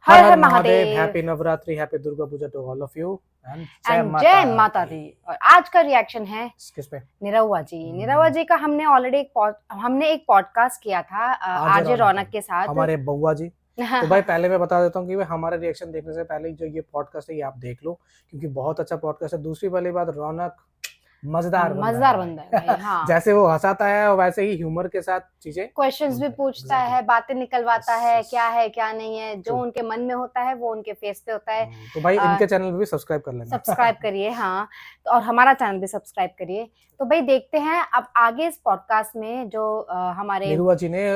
हर हर Mahadev. Happy Navratri, happy Durga Puja to all of you and जय माता दी। और आज का रिएक्शन है किस पे? निरहुआ जी। निरहुआ जी का हमने ऑलरेडी एक पॉडकास्ट किया था आरजे रौनक के साथ, हमारे बउआ जी। तो भाई पहले मैं बता देता हूँ कि हमारे रिएक्शन देखने से पहले जो ये पॉडकास्ट है ये आप देख लो, क्योंकि बहुत अच्छा पॉडकास्ट है। दूसरी वाली बात, रौनक मजेदार बंदा है भाई। हाँ। जैसे वो हंसाता है और वैसे ही ह्यूमर के साथ चीजें क्वेश्चंस भी पूछता है, बातें निकलवाता है क्या नहीं है, जो उनके मन में होता है वो उनके फेस पे होता है। तो भाई इनके चैनल भी सब्सक्राइब कर लेना, सब्सक्राइब करिए। हाँ, तो और हमारा चैनल भी सब्सक्राइब करिए। तो भाई देखते हैं अब आगे इस पॉडकास्ट में जो हमारे निरहुआ जी ने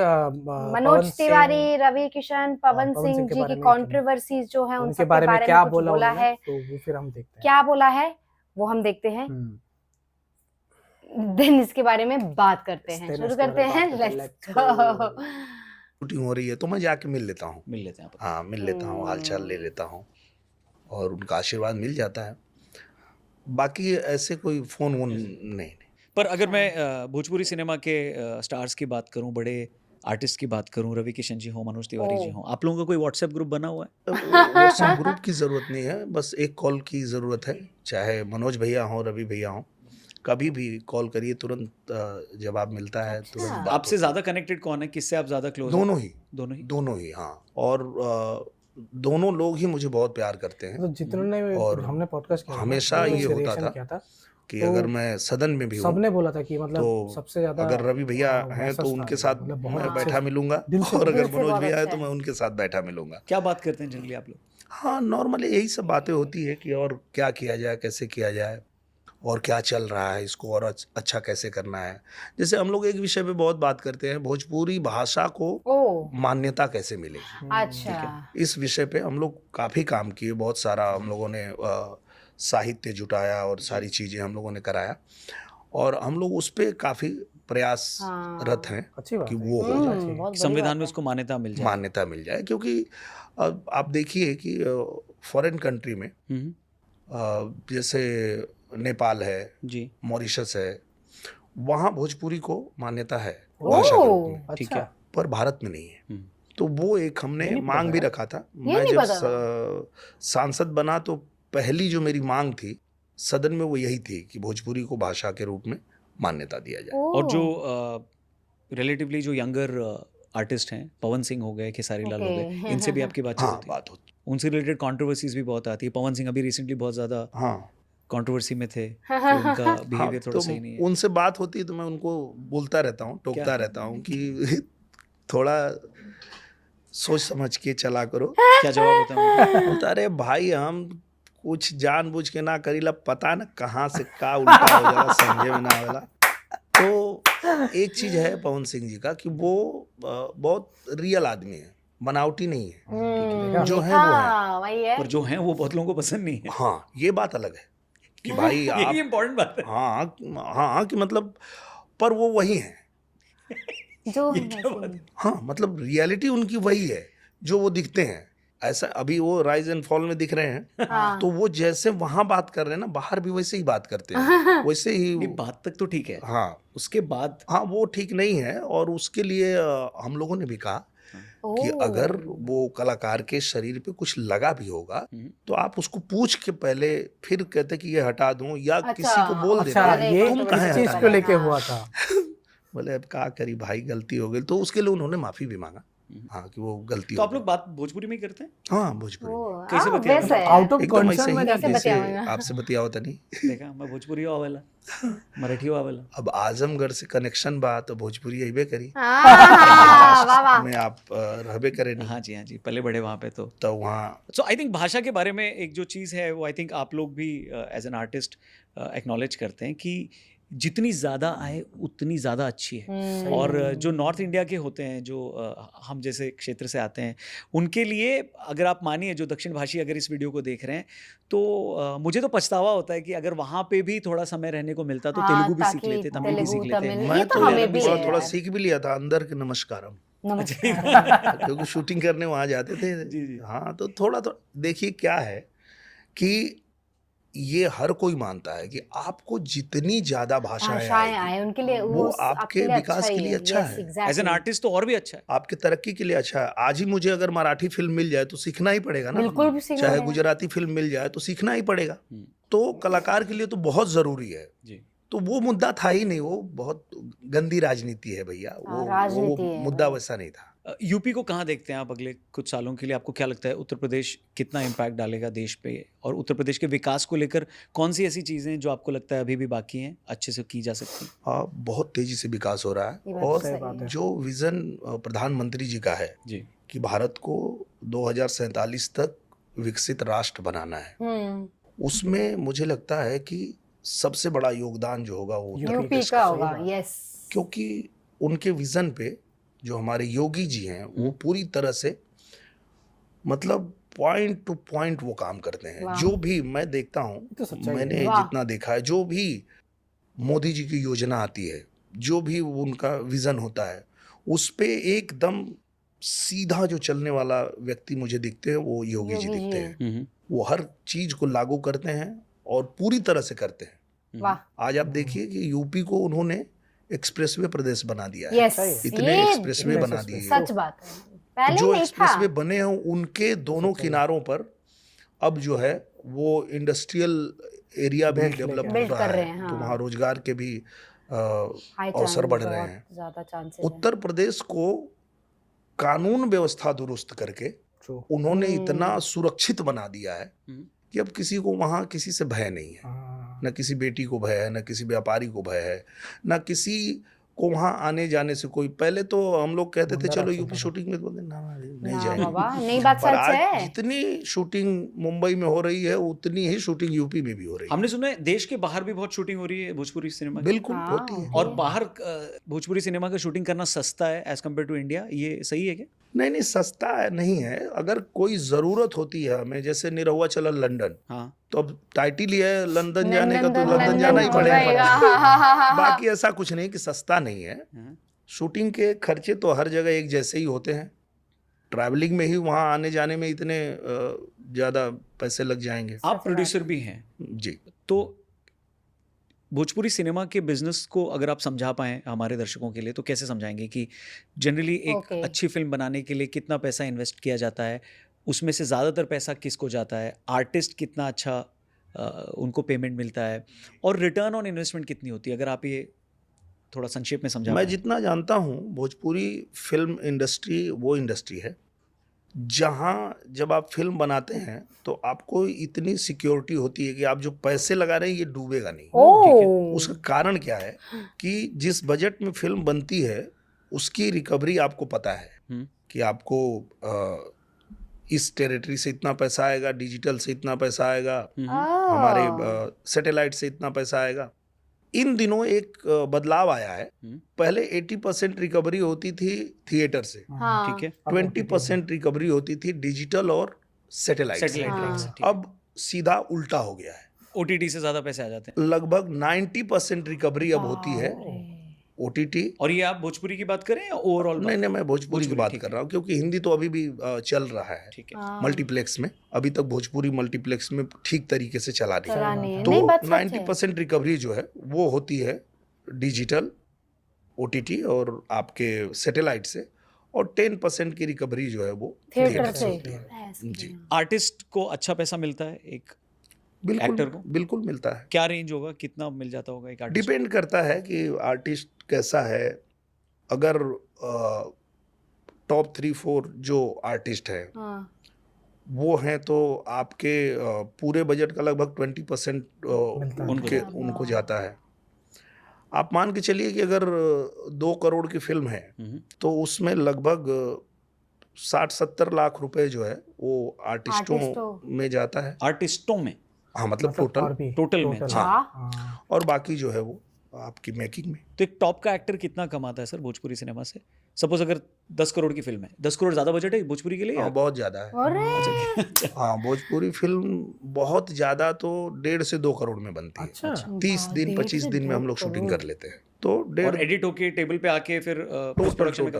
मनोज तिवारी, रवि किशन, पवन सिंह जी की कंट्रोवर्सीज जो है उनके बारे में क्या बोला है, तो वो फिर हम देखते हैं क्या बोला है वो हम देखते हैं। दिन इसके बारे में बात करते हैं, शुरू करते हैं। Let's go. शूटिंग हो रही है तो मैं जाके मिल लेता हूँ, हाँ मिल लेता हूँ, हालचाल ले लेता हूँ और उनका आशीर्वाद मिल जाता है। बाकी ऐसे कोई फोन वोन नहीं। पर अगर मैं भोजपुरी सिनेमा के स्टार्स की बात करूं, बड़े आर्टिस्ट की बात करूं, रवि किशन जी हो, मनोज तिवारी जी हो, आप लोगों का कोई व्हाट्सएप ग्रुप बना हुआ है? व्हाट्सएप ग्रुप की ज़रूरत नहीं है, बस एक कॉल की ज़रूरत है। चाहे मनोज भैया हो, रवि भैया हो, कभी भी कॉल करिए, तुरंत जवाब मिलता है, तुरंत। आपसे ज़्यादा कनेक्टेड कौन है, किससे आप ज़्यादा क्लोज? दोनों ही हाँ। और दोनों लोग ही मुझे बहुत प्यार करते हैं। तो जितने और हमने पॉडकास्ट किया हमेशा ये होता था कि तो अगर मैं सदन में भी हूँ, सबने बोला था कि मतलब तो सबसे ज्यादा अगर रवि भैया हैं तो उनके साथ मैं बैठा मिलूंगा, और अगर मनोज भैया है तो मैं उनके साथ बैठा मिलूंगा। क्या बात करते हैं जनरली आप लोग? हाँ, नॉर्मली यही सब बातें होती है कि और क्या किया जाए, कैसे किया जाए, और क्या चल रहा है, इसको और अच्छा कैसे करना है। जैसे हम लोग एक विषय पे बहुत बात करते हैं, भोजपुरी भाषा को मान्यता कैसे मिलेगी। अच्छा, इस विषय पे हम लोग काफ़ी काम किए, बहुत सारा हम लोगों ने साहित्य जुटाया और सारी चीज़ें हम लोगों ने कराया, और हम लोग उस पर काफ़ी प्रयासरत हैं कि वो हो जाए, संविधान में उसको मान्यता मिल जाए। क्योंकि आप देखिए कि फॉरेन कंट्री में जैसे नेपाल है जी, मॉरिशस है, वहाँ भोजपुरी को मान्यता है भाषा के रूप में, ठीक है, पर भारत में नहीं है। तो वो एक हमने मांग भी रखा था। मैं जब सांसद बना तो पहली जो मेरी मांग थी सदन में वो यही थी कि भोजपुरी को भाषा के रूप में मान्यता दिया जाए। और जो रिलेटिवली जो यंगर आर्टिस्ट हैं, पवन सिंह हो गए, खेसारी लाल हो गए, इनसे भी आपकी बात होती? उनसे रिलेटेड कंट्रोवर्सीज भी बहुत आती है। पवन सिंह अभी रिसेंटली बहुत ज़्यादा कंट्रोवर्सी में थे कि उनका बिहेवियर थोड़ा सही नहीं है। उनसे बात होती है तो मैं उनको बोलता रहता हूँ, टोकता रहता हूँ कि थोड़ा सोच समझ के चला करो। क्या जवाब होता है? बोलता, अरे भाई हम कुछ जानबूझ के ना करीला, पता न कहाँ से का उल्टा हो जाएगा, समझे में ना आवेला। तो एक चीज है पवन सिंह जी का कि वो बहुत रियल आदमी है, बनावटी नहीं है। जो है वो है, पर जो है वो बहुत लोगों को पसंद नहीं है। हाँ, ये बात अलग है कि भाई आप, ये इम्पोर्टेंट बात है। हाँ कि मतलब, पर वो वही है जो हाँ, मतलब रियलिटी उनकी वही है जो वो दिखते हैं। ऐसा अभी वो राइज एंड फॉल में दिख रहे हैं, तो वो जैसे वहां बात कर रहे हैं ना, बाहर भी वैसे ही बात करते हैं, वैसे ही। बात तक तो ठीक है, हाँ, उसके बाद हाँ वो ठीक नहीं है। और उसके लिए हम लोगों ने भी कहा कि अगर वो कलाकार के शरीर पे कुछ लगा भी होगा तो आप उसको पूछ के पहले फिर कहते कि ये हटा दूं, या किसी को बोल देना ये तुम कहाँ चीज को लेके हुआ था। बोले अब क्या करी भाई, गलती हो गई। तो उसके लिए उन्होंने माफी भी मांगा, हाँ कि वो गलती। तो आप लोग बात भोजपुरी में करते हैं? हाँ, भोजपुरी कैसे बताया? आउट ऑफ एकदम ऐसे ही कैसे जैसे बताया? आपसे बताया होता नहीं। देखा, मैं भोजपुरी आवेला, मराठी आवेला। अब आजमगढ़ से कनेक्शन बा तो भोजपुरी अइबे करी, में आप रहबे करे नहीं। हाँ जी, पहले बड़े वहाँ पे तो वहाँ। सो आई थिंक भाषा के बारे में एक जो चीज़ है वो आई थिंक आप लोग भी एज एन आर्टिस्ट एक्नॉलेज करते हैं कि जितनी ज़्यादा आए उतनी ज़्यादा अच्छी है। और जो नॉर्थ इंडिया के होते हैं, जो हम जैसे क्षेत्र से आते हैं, उनके लिए अगर आप मानिए जो दक्षिण भाषी अगर इस वीडियो को देख रहे हैं तो मुझे तो पछतावा होता है कि अगर वहाँ पे भी थोड़ा समय रहने को मिलता तो तेलुगु भी सीख लेते, तमिल भी सीख लेते। मैं तो थोड़ा सीख भी लिया था, अंदर के नमस्कारम, क्योंकि शूटिंग करने वहाँ जाते थे। हाँ, तो थोड़ा देखिए क्या है कि ये हर कोई मानता है कि आपको जितनी ज्यादा भाषाएं भाषाएं आएगी, आए उनके लिए वो आपके आपके लिए विकास अच्छा के ही लिए है। अच्छा Yes, है। As an exactly. आर्टिस्ट तो और भी अच्छा है। आपके तरक्की के लिए अच्छा है। आज ही मुझे अगर मराठी फिल्म मिल जाए तो सीखना ही पड़ेगा ना, बिल्कुल भी सीखना चाहे पड़ेगा। गुजराती फिल्म मिल जाए तो सीखना ही पड़ेगा। हम्म। तो कलाकार के लिए तो बहुत जरूरी है। जी। तो वो मुद्दा था ही नहीं, वो बहुत गंदी राजनीति है भैया, वो राजनीति है मुद्दा वो। वैसा नहीं था। यूपी को कहाँ देखते हैं आप अगले कुछ सालों के लिए? आपको क्या लगता है उत्तर प्रदेश कितना इम्पैक्ट डालेगा देश पे, और उत्तर प्रदेश के विकास को लेकर कौन सी ऐसी चीजें जो आपको लगता है अभी भी बाकी हैं, अच्छे से की जा सकती? हाँ, बहुत तेजी से विकास हो रहा ये है। बात तो और सही है। जो विजन प्रधानमंत्री जी का है जी। कि भारत को 2047 तक विकसित राष्ट्र बनाना है, उसमें मुझे लगता है कि सबसे बड़ा योगदान जो होगा वो उत्तर यूपी प्रदेश का का होगा। होगा। यस, क्योंकि उनके विजन पे जो हमारे योगी जी हैं वो पूरी तरह से मतलब पॉइंट टू पॉइंट वो काम करते हैं। वाह। जो भी मैं देखता हूँ, तो सच्चाई मैंने है। वाह। जितना देखा है, जो भी मोदी जी की योजना आती है, जो भी उनका विजन होता है, उस पे एकदम सीधा जो चलने वाला व्यक्ति मुझे दिखते हैं वो योगी जी योगी दिखते जी। हैं। वो हर चीज को लागू करते हैं और पूरी तरह से करते हैं। वाह। आज आप देखिए कि यूपी को उन्होंने एक्सप्रेसवे प्रदेश बना दिया है। यस, इतने ये एक्सप्रेसवे बना दिए हैं। सच बात है, पहले जो नहीं था। एक्सप्रेसवे बने हैं उनके दोनों किनारों पर अब जो है वो इंडस्ट्रियल एरिया भी Belt डेवलप लेके हो आ रहे हैं। रहा कर रहे है, हैं, तो हाँ। वहाँ रोजगार के भी हाई अवसर चांस, बढ़ रहे बहुत हैं। ज्यादा चांसेस उत्तर प्रदेश को कानून व्यवस्था दुरुस्त करके उन्होंने इतना सुरक्षित बना दिया है कि अब किसी को वहाँ किसी से भय नहीं है। न किसी बेटी को भय है, न किसी व्यापारी को भय है, न किसी को वहाँ आने जाने से कोई। पहले तो हम लोग कहते थे चलो यूपी शूटिंग में, बोलते ना नहीं ना जाएंगे। बाबा, नहीं बात पर सच आज है। जितनी शूटिंग मुंबई में हो रही है उतनी ही शूटिंग यूपी में भी हो रही है। हमने सुना है देश के बाहर भी बहुत शूटिंग हो रही है भोजपुरी सिनेमा की। बिल्कुल हाँ, होती है। और बाहर भोजपुरी सिनेमा का शूटिंग करना सस्ता है एज कम्पेयर टू इंडिया, ये सही है क्या? नहीं, सस्ता नहीं है। अगर कोई जरूरत होती है हमें, जैसे निरहुआ चला लंदन, हाँ। तो अब टाइटल ही है लंदन जाने का, तो लंदन लंदन जाना ही पड़ेगा। हाँ। बाकी ऐसा कुछ नहीं कि सस्ता नहीं है। हाँ। शूटिंग के खर्चे तो हर जगह एक जैसे ही होते हैं। ट्रैवलिंग में ही वहाँ आने जाने में इतने ज़्यादा पैसे लग जाएंगे। आप प्रोड्यूसर भी हैं, जी। तो भोजपुरी सिनेमा के बिजनेस को अगर आप समझा पाएं हमारे दर्शकों के लिए, तो कैसे समझाएंगे कि जनरली एक अच्छी फिल्म बनाने के लिए कितना पैसा इन्वेस्ट किया जाता है, उसमें से ज़्यादातर पैसा किसको जाता है, आर्टिस्ट कितना अच्छा उनको पेमेंट मिलता है, और रिटर्न ऑन इन्वेस्टमेंट कितनी होती है? अगर आप ये थोड़ा संक्षेप में समझा। मैं जितना जानता हूँ, भोजपुरी फिल्म इंडस्ट्री वो इंडस्ट्री है जहाँ जब आप फिल्म बनाते हैं तो आपको इतनी सिक्योरिटी होती है कि आप जो पैसे लगा रहे हैं ये डूबेगा नहीं। ठीक है। उसका कारण क्या है कि जिस बजट में फिल्म बनती है उसकी रिकवरी आपको पता है कि आपको इस टेरिटरी से इतना पैसा आएगा, डिजिटल से इतना पैसा आएगा, हमारे सैटेलाइट से इतना पैसा आएगा। इन दिनों एक बदलाव आया है। पहले 80% रिकवरी होती थी थिएटर से, ठीक है, 20% रिकवरी होती थी डिजिटल और सैटेलाइट से। अब सीधा उल्टा हो गया है, ओटीटी से ज्यादा पैसे आ जाते हैं। लगभग 90% रिकवरी अब होती है ओटीटी। और ये आप भोजपुरी की बात करें या ओवरऑल? नहीं, मैं भोजपुरी की बात कर रहा हूँ, क्योंकि हिंदी तो अभी भी चल रहा है। ठीक है। मल्टीप्लेक्स में अभी तक भोजपुरी मल्टीप्लेक्स में ठीक तरीके से चला नहीं। तो 90% रिकवरी जो है वो होती है डिजिटल, ओटीटी और आपके सैटेलाइट से, और 10% की रिकवरी जो है वो थिएटर से होती है। जी। आर्टिस्ट को अच्छा पैसा मिलता है एक एक्टर को? बिल्कुल मिलता है। क्या रेंज होगा, कितना मिल जाता होगा एक आर्टिस्ट? डिपेंड करता है कि आर्टिस्ट कैसा है। अगर टॉप 3-4 जो आर्टिस्ट हैं वो हैं तो आपके पूरे बजट का लगभग 20% उनको जाता है। आप मान के चलिए कि अगर 2 करोड़ की फिल्म है तो उसमें लगभग 60-70 लाख रुपए जो है वो आर्टिस्टों में जाता है। आर्टिस्टों में? हाँ, मतलब टोटल में। हाँ। और बाकी जो है वो आपकी मेकिंग में। तो एक टॉप का एक्टर कितना कमाता है सर भोजपुरी सिनेमा से? सपोज अगर 10 करोड़ की फिल्म है, 10 करोड़ ज्यादा बजट है भोजपुरी के लिए? हाँ, बहुत ज्यादा है। हाँ, भोजपुरी फिल्म बहुत ज्यादा तो 1.5 से 2 करोड़ में बनती है। अच्छा। 30 दिन 25 दिन में हम लोग शूटिंग कर लेते हैं। तो और एडिट होके टेबल पे आके फिर पोस्ट प्रोडक्शन में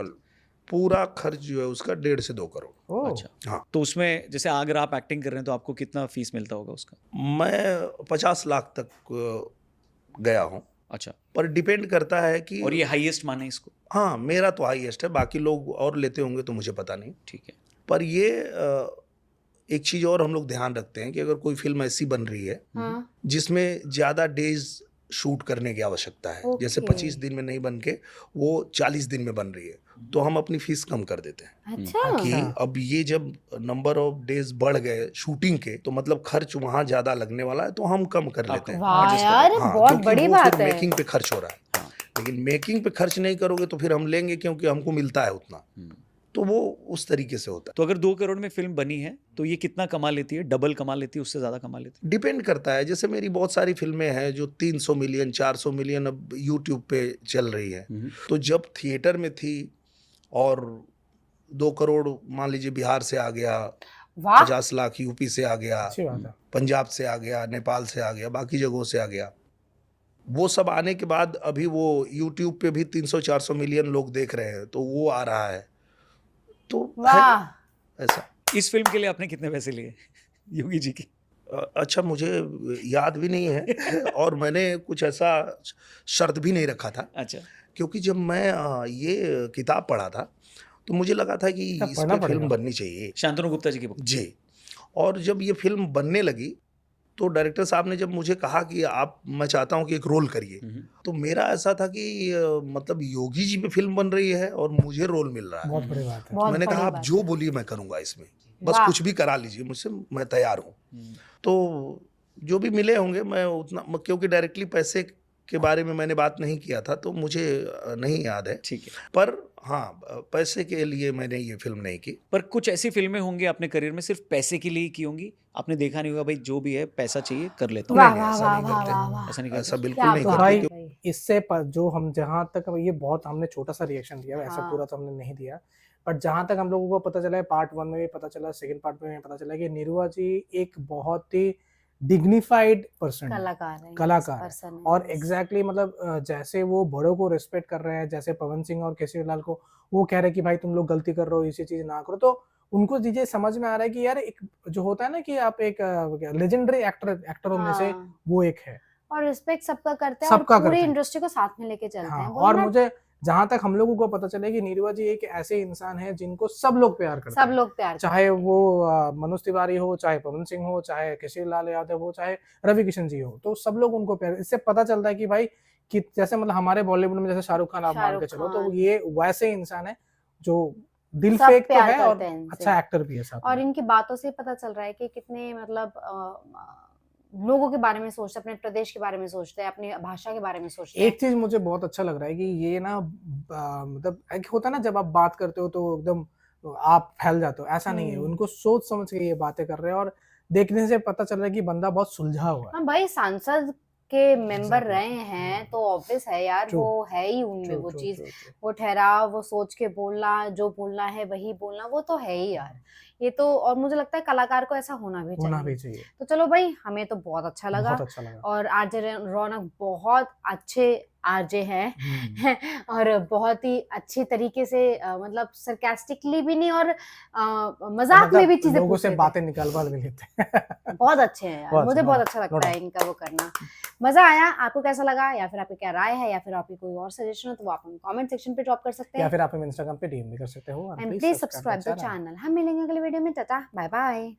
पूरा खर्च जो है उसका 1.5 से 2 करोड़। ओह, अच्छा। हाँ। तो उसमें जैसे अगर आप एक्टिंग कर रहे हैं तो आपको कितना फीस मिलता होगा उसका? मैं 50 लाख तक गया हूँ, अच्छा। पर डिपेंड करता है कि और ये हाईएस्ट माने इसको? हाँ, मेरा तो हाईएस्ट है, बाकी लोग और लेते होंगे तो मुझे पता नहीं। ठीक है। पर ये एक चीज़ और हम लोग ध्यान रखते हैं कि अगर कोई फिल्म ऐसी बन रही है हाँ, जिसमें ज़्यादा डेज शूट करने की आवश्यकता है, जैसे ओके। 25 दिन में नहीं बन के वो 40 दिन में बन रही है, तो हम अपनी फीस कम कर देते हैं अच्छा कि अच्छा। अब ये जब नंबर ऑफ डेज बढ़ गए शूटिंग के, तो मतलब खर्च वहाँ ज़्यादा लगने वाला है, तो हम कम कर लेते हैं। वाह adjust कर यार, देते हाँ, बहुत क्योंकि बड़ी वो बात फिर है। मेकिंग पे खर्च हो रहा है। हाँ। लेकिन मेकिंग पे खर्च नहीं करोगे तो फिर हम लेंगे, क्योंकि हमको मिलता है उतना, तो वो उस तरीके से होता है। तो अगर 2 करोड़ में फिल्म बनी है तो ये कितना कमा लेती है? डबल कमा लेती है, उससे ज्यादा कमा लेती है? डिपेंड करता है, जैसे मेरी बहुत सारी फिल्में हैं जो 300 मिलियन 400 मिलियन अब यूट्यूब पे चल रही है। तो जब थिएटर में थी और 2 करोड़ मान लीजिए बिहार से आ गया, वाह 50 लाख यूपी से आ गया, अच्छी बात है। पंजाब से आ गया, नेपाल से आ गया, बाकी जगहों से आ गया, वो सब आने के बाद अभी वो यूट्यूब पे भी 300-400 मिलियन लोग देख रहे हैं, तो वो आ रहा है, तो है वाह ऐसा। इस फिल्म के लिए आपने कितने पैसे लिए योगी जी की? अच्छा, मुझे याद भी नहीं है और मैंने कुछ ऐसा शर्त भी नहीं रखा था, अच्छा। क्योंकि जब मैं ये किताब पढ़ा था तो मुझे लगा था कि तब इस पढ़ना पे फिल्म पड़ेगा। बननी चाहिए शांतनु गुप्ता जी की बुक। जी। और जब ये फिल्म बनने लगी तो डायरेक्टर साहब ने जब मुझे कहा कि आप, मैं चाहता हूँ कि एक रोल करिए, तो मेरा ऐसा था कि मतलब योगी जी पे फिल्म बन रही है और मुझे रोल मिल रहा है। बहुत बड़ी बात है। बहुत मैंने बड़ी कहा आप बात जो है। बोलिए मैं करूँगा इसमें, बस वाह। कुछ भी करा लीजिए मुझसे, मैं तैयार हूँ। तो जो भी मिले होंगे मैं उतना, क्योंकि डायरेक्टली पैसे के बारे में मैंने बात नहीं किया था तो मुझे नहीं याद है, ठीक है। पर हाँ, पैसे के लिए मैंने ये फिल्म नहीं की। पर कुछ ऐसी फिल्में होंगी आपने करियर में सिर्फ पैसे के लिए ही की होंगी? आपने देखा नहीं होगा भाई जो भी है पैसा चाहिए कर लेता हूँ। वाह नहीं, वाह ऐसा वाह नहीं वाह करते। वाह वाह। ऐसा नहीं ऐसा करते? बिल्कुल क्या नहीं तो बात करते भाई है क्यों- भाई। इससे जो हम जहाँ तक ये बहुत हमने छोटा सा रिएक्शन दिया, वैसा हाँ। पूरा तो हमने नहीं दिया, बट जहाँ तक हम लोगों को पता चला है, पार्ट 1 में भी पता चला, सेकंड पार्ट में भी पता चला कि निरुआ जी एक बहुत ही डिग्निफाइड पर्सन है, कलाकार है, कलाकार है। पर्सन है, और yes। एग्जैक्टली मतलब जैसे वो बड़ों को रिस्पेक्ट कर रहे हैं, जैसे पवन सिंह और केसरी लाल को वो कह रहे हैं कि भाई तुम लोग गलती कर रहे हो, ये चीज ना करो, तो उनको चीजें समझ में आ रहा है कि यार एक जो होता है ना कि आप एक लेजेंडरी एक्टरों में से हाँ। वो एक है, और रिस्पेक्ट सबका करते हैं सबका और पूरी करते हैं। इंडस्ट्री को साथ में लेके चलते हाँ, हैं। बोले और ना, मुझे जहां तक हम लोगों को पता चले कि निरुआ जी एक ऐसे इंसान है जिनको सब लोग प्यार करते सब हैं, लोग प्यार करते चाहे वो मनोज तिवारी हो, चाहे पवन सिंह हो, चाहे केसरी लाल यादव हो, चाहे रवि किशन जी हो, तो सब लोग उनको प्यार। इससे पता चलता है कि भाई कि जैसे मतलब हमारे बॉलीवुड में जैसे शाहरुख खान आप मान के शाहरुख चलो, तो खान। ये वैसे इंसान है जो दिल सब फेक तो प्यार है और करते हैं इनसे। अच्छा एक्टर भी है साथ और में। इनकी बातों से पता चल रहा है कि कितने मतलब लोगों के बारे में सोचते हैं, अपने प्रदेश के बारे में सोचते हैं, अपनी भाषा के बारे में सोचते हैं। एक चीज मुझे बहुत अच्छा लग रहा है कि ये ना मतलब एक होता है ना जब आप बात करते हो तो एकदम आप फैल जाते हो, ऐसा नहीं है, उनको सोच समझ के ये बातें कर रहे हैं और देखने से पता चल रहा है कि बंदा बहुत सुलझा हुआ है। हाँ भाई, सांसद के मेंबर Exactly. रहे हैं तो ऑब्वियस है यार, True. वो है ही उनमें True, वो true, चीज, true, true. वो ठहराव, वो सोच के बोलना, जो बोलना है वही बोलना, वो तो है ही यार। ये तो, और मुझे लगता है कलाकार को ऐसा होना भी चाहिए। तो चलो भाई, हमें तो बहुत अच्छा लगा। बहुत अच्छा लगा। और आरजे रौनक बहुत अच्छे आरजे हैं और बहुत ही अच्छी तरीके से मतलब सरकास्टिकली भी नहीं और मजाक में भी चीजें लोगों से पूछ बातें निकाल भी लेते हैं। बहुत अच्छे हैं यार, बहुत मुझे अच्छा, बहुत हाँ, अच्छा no लगता है doubt. इनका वो करना। मजा आया। आपको कैसा लगा, या फिर आपकी क्या राय है, या फिर आपकी कोई और सजेशन हो तो वो आप कमेंट सेक्शन पे ड्रॉप कर सकते या हैं। फिर आप हमें इंस्टाग्राम पे डीएम भी कर सकते हो। And please subscribe the channel. हम मिलेंगे अगले वीडियो में। Tata, bye bye.